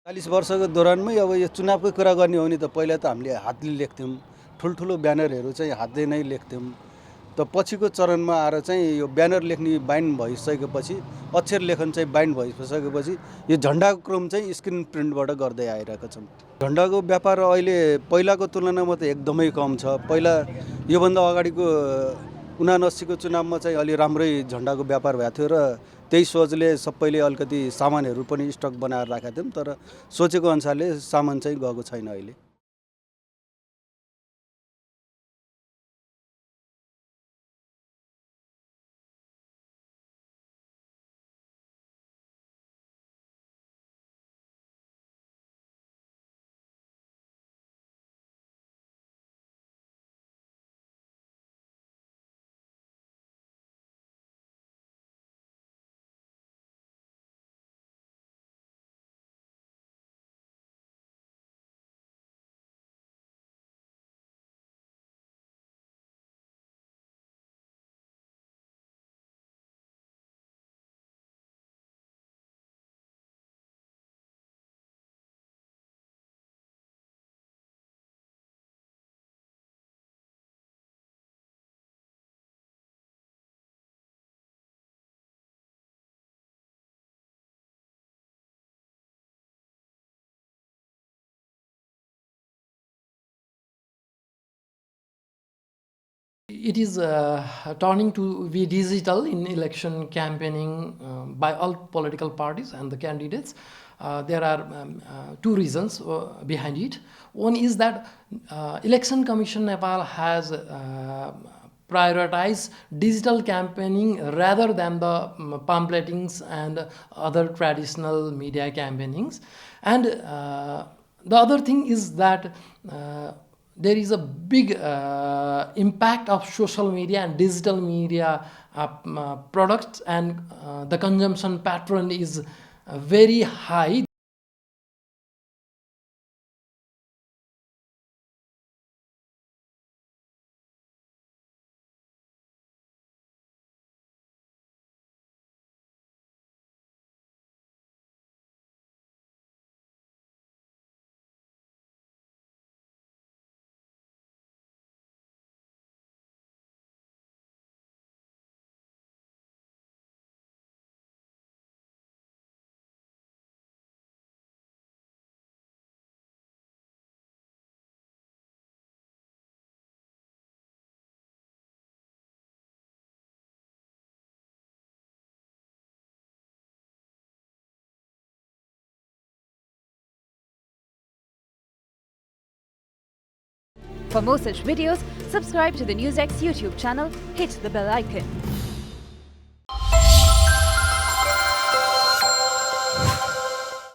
40 वर्षको दौरानमै अब यो चुनावको कुरा गर्ने हो भने त पहिला त हामीले हातले लेख्थ्यौँ, ठुल्ठुलो ब्यानरहरू चाहिँ हातले नै लेख्थ्यौँ। त पछिको चरणमा आएर चाहिँ यो ब्यानर लेख्ने बाइन्ड भइसकेपछि, अक्षर लेखन चाहिँ बाइन्ड भइसकेपछि यो झन्डाको क्रम चाहिँ स्क्रिन प्रिन्टबाट गर्दै आइरहेको छौँ। झन्डाको व्यापार अहिले पहिलाको तुलनामा त एकदमै कम छ। पहिला योभन्दा अगाडिको 79को चुनावमा चाहिँ अलि राम्रै झन्डाको व्यापार भएको थियो र त्यही सोचले सबैले अलिकति सामानहरू पनि स्टक बनाएर राखेका थियौँ, तर सोचेको अनुसारले सामान चाहिँ गएको छैन अहिले। It is turning to be digital in election campaigning by all political parties and the candidates. There are two reasons behind it. One is that Election Commission Nepal has prioritized digital campaigning rather than the pamphletings and other traditional media campaignings. And the other thing is that there is a big impact of social media and digital media products, and the consumption pattern is very high. For more such videos, subscribe to the NewsX YouTube channel, hit the bell icon.